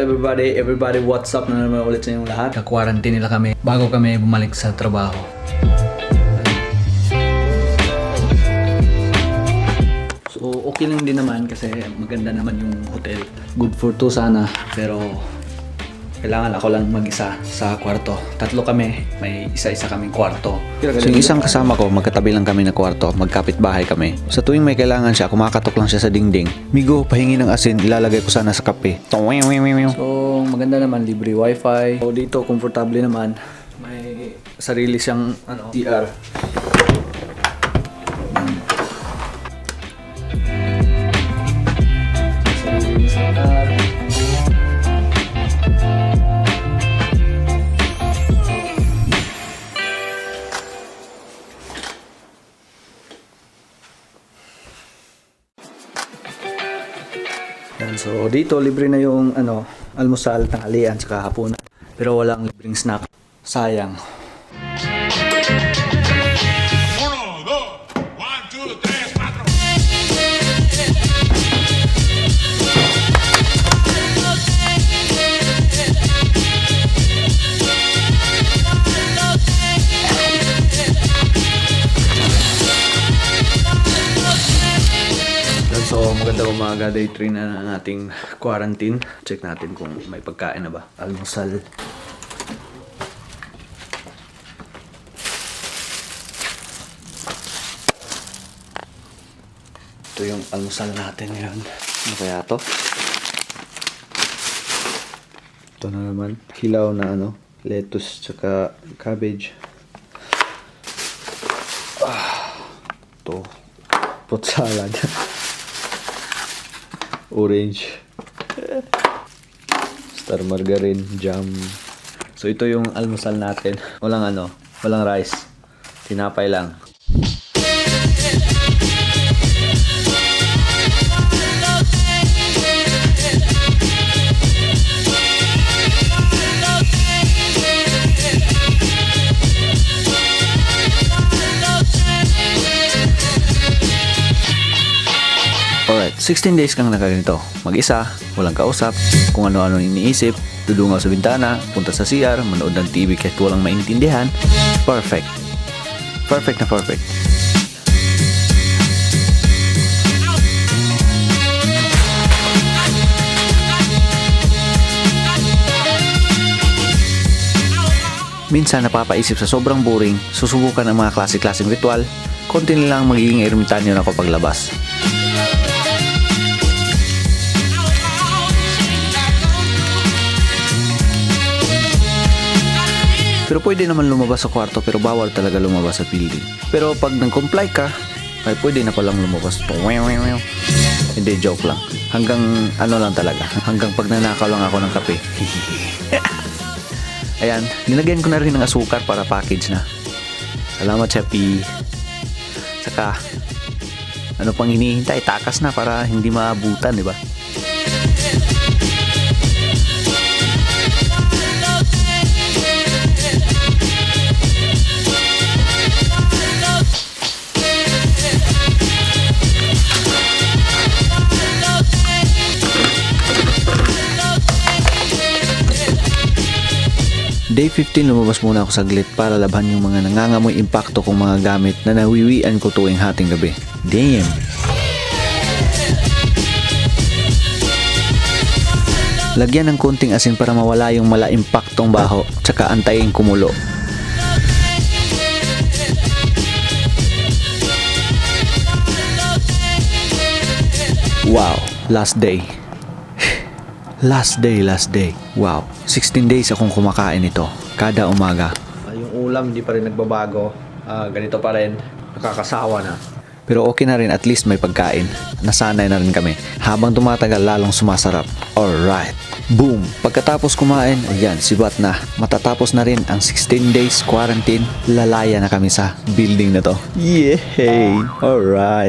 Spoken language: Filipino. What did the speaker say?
everybody, what's up na naman ulit sa inyong lahat. Ka-quarantine nila kami bago kami bumalik sa trabaho. So okay lang din naman kasi maganda naman yung hotel. Good for two sana, pero kailangan ako lang mag-isa sa kwarto. Tatlo kami, may isa-isa kaming kwarto. So yung isang kasama ko, magkatabi lang kami na kwarto, magkapit bahay kami. Sa tuwing may kailangan siya, kumakatok lang siya sa dingding. Migo, pahingi ng asin, ilalagay ko sana sa kape. So maganda naman, libre wifi. So dito, komportable naman. May sarili siyang CR. Sarili CR. Yan, so dito libre na yung almusal, tanghalian, saka hapunan. Pero walang libreng snack. Sayang. 1, 2, 3, 4. So magandang umaga, day 3 na ng ating quarantine. Check natin kung may pagkain na ba. Almusal. Ito yung almusal natin ngayon. Ano kaya to? Ito na naman. Hilaw na lettuce tsaka cabbage. Ito. Pot salad. Orange. Star margarine, jam. So ito yung almusal natin. Walang walang rice. Tinapay lang. Alright, 16 days kang nakaganito. Mag-isa, walang kausap, kung ano-ano iniisip, dudungaw sa bintana, punta sa CR, manood ng TV kahit walang maintindihan. Perfect. Perfect na perfect. Minsan napapaisip sa sobrang boring, susubukan ang mga klase-klaseng ritual, konti nilang magiging ermitanyo na ako paglabas. Pero pwede naman lumabas sa kwarto, pero bawal talaga lumabas sa building. Pero pag nag-comply ka, ay pwede na palang lumabas. Hindi, joke lang. Hanggang lang talaga. Hanggang pag nanakaw lang ako ng kape. Ayan, nilagyan ko na rin ng asukar para package na. Salamat, Chappy. Saka, ano pang hinihintay? Takas na para hindi maabutan, di ba? Day 15, lumabas muna ako saglit para labhan yung mga nangangamoy impacto kong mga gamit na nawiwian ko tuwing hating gabi. Damn! Lagyan ng kunting asin para mawala yung mala impaktong baho, tsaka antayin kumulo. Wow! Last day. Last day. Wow. 16 days akong kumakain ito. Kada umaga. Yung ulam hindi pa rin nagbabago. Ganito pa rin. Nakakasawa na. Pero okay na rin, at least may pagkain. Nasanay na rin kami. Habang tumatagal, lalong sumasarap. Alright. Boom! Pagkatapos kumain, ayan, sibat na. Matatapos na rin ang 16 days quarantine. Lalaya na kami sa building na to. Yay! Alright.